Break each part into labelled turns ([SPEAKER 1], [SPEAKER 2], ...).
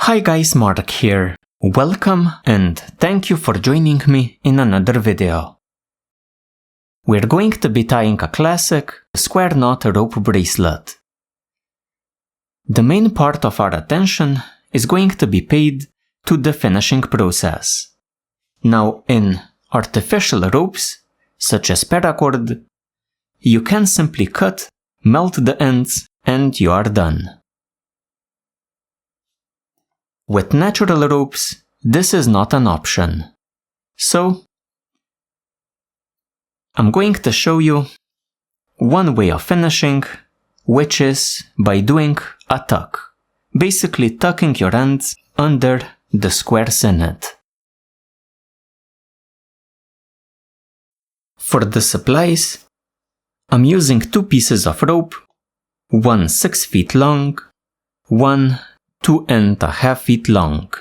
[SPEAKER 1] Hi guys, Mark here. Welcome and thank you for joining me in another video. We're going to be tying a classic square knot rope bracelet. The main part of our attention is going to be paid to the finishing process. Now, in artificial ropes, such as paracord, you can simply cut, melt the ends, and you are done. With natural ropes, this is not an option. So, I'm going to show you one way of finishing, which is by doing a tuck. Basically tucking your ends under the squares in it. For the supplies, I'm using 2 pieces of rope, one 6 feet long, one 2.5 feet long.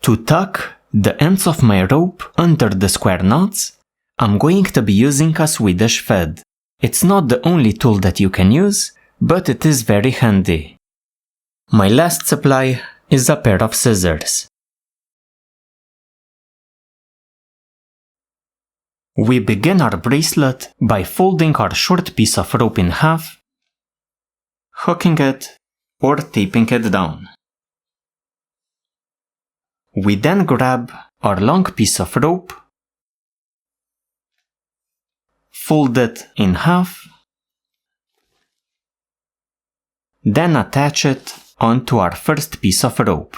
[SPEAKER 1] To tuck the ends of my rope under the square knots, I'm going to be using a Swedish thread. It's not the only tool that you can use, but it is very handy. My last supply is a pair of scissors. We begin our bracelet by folding our short piece of rope in half, hooking it, or taping it down. We then grab our long piece of rope, fold it in half, then attach it onto our first piece of rope.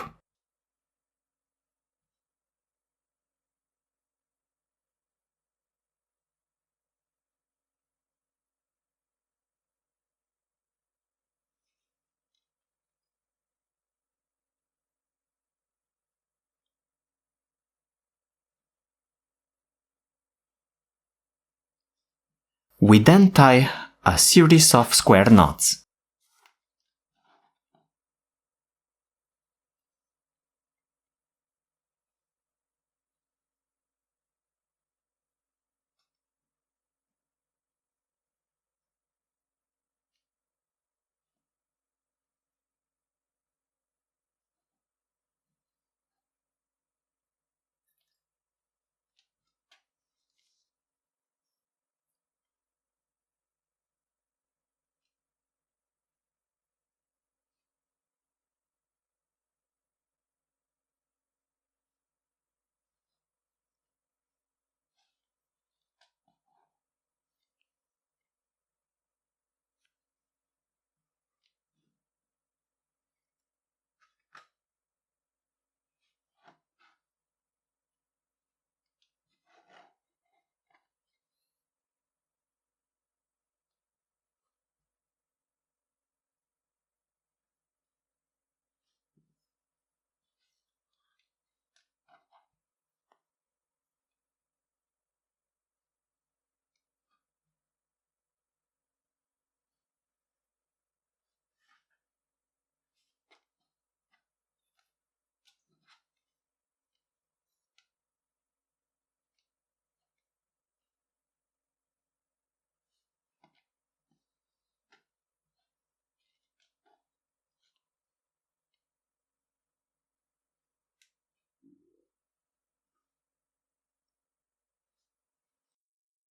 [SPEAKER 1] We then tie a series of square knots.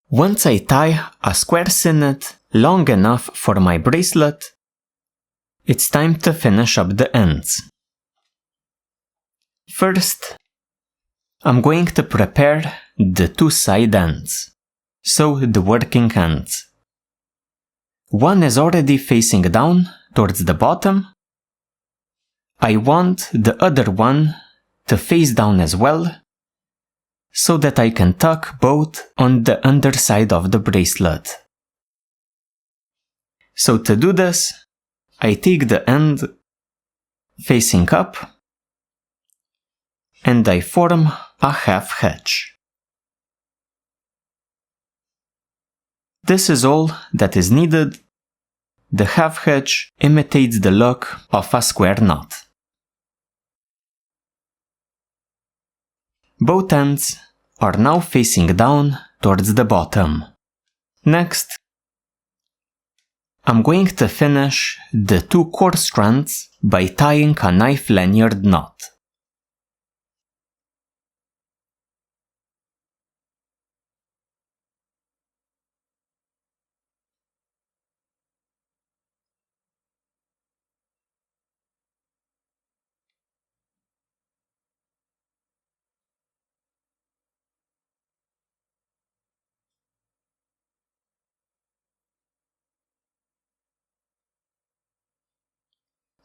[SPEAKER 1] Once I tie a square sinnet long enough for my bracelet, it's time to finish up the ends. First, I'm going to prepare the 2 side ends, so the working ends. One is already facing down towards the bottom. I want the other one to face down as well, so that I can tuck both on the underside of the bracelet. So to do this, I take the end facing up and I form a half hitch. This is all that is needed. The half hitch imitates the look of a square knot. Both ends are now facing down towards the bottom. Next, I'm going to finish the 2 core strands by tying a knife lanyard knot.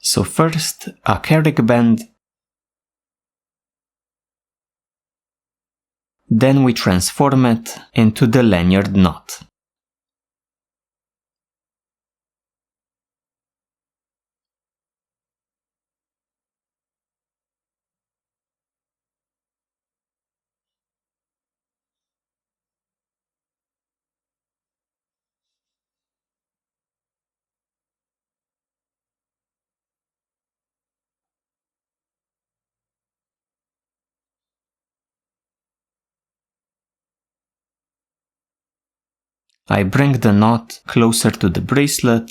[SPEAKER 1] So first a carrick bend, then we transform it into the lanyard knot. I bring the knot closer to the bracelet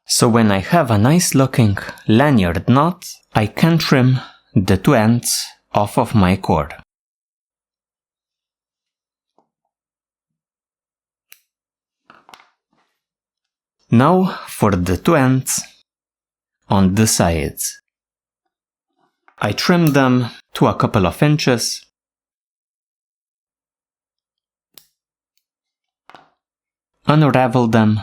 [SPEAKER 1] So when I have a nice looking lanyard knot, I can trim the 2 ends off of my cord. Now for the 2 ends on the sides. I trim them to a couple of inches, unravel them,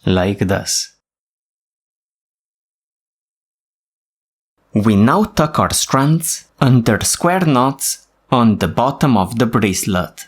[SPEAKER 1] like this. We now tuck our strands under square knots on the bottom of the bracelet.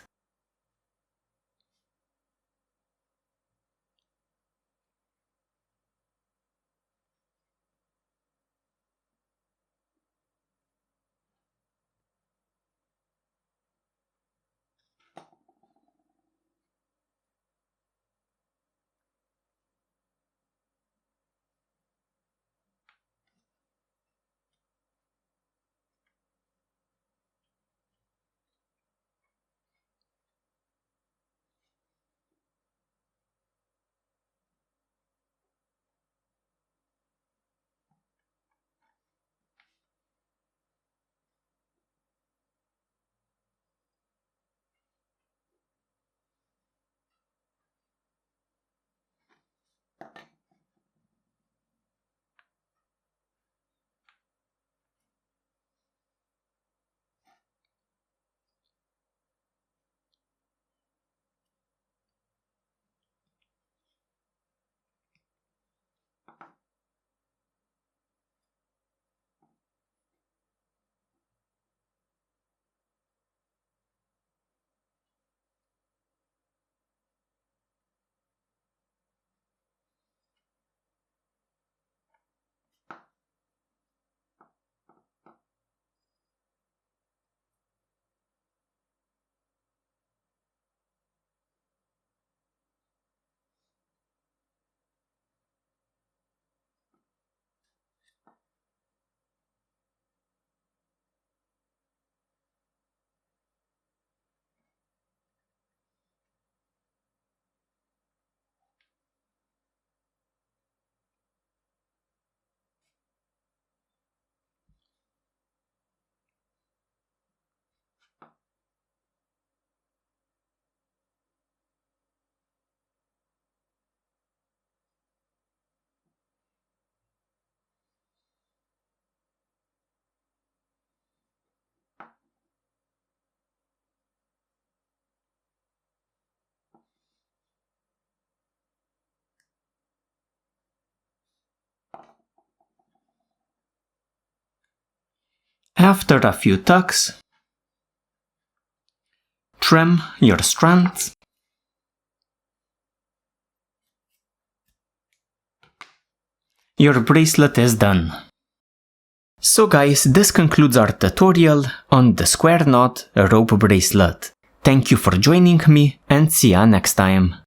[SPEAKER 1] After a few tucks, trim your strands. Your bracelet is done. So guys, this concludes our tutorial on the square knot rope bracelet. Thank you for joining me and see ya next time.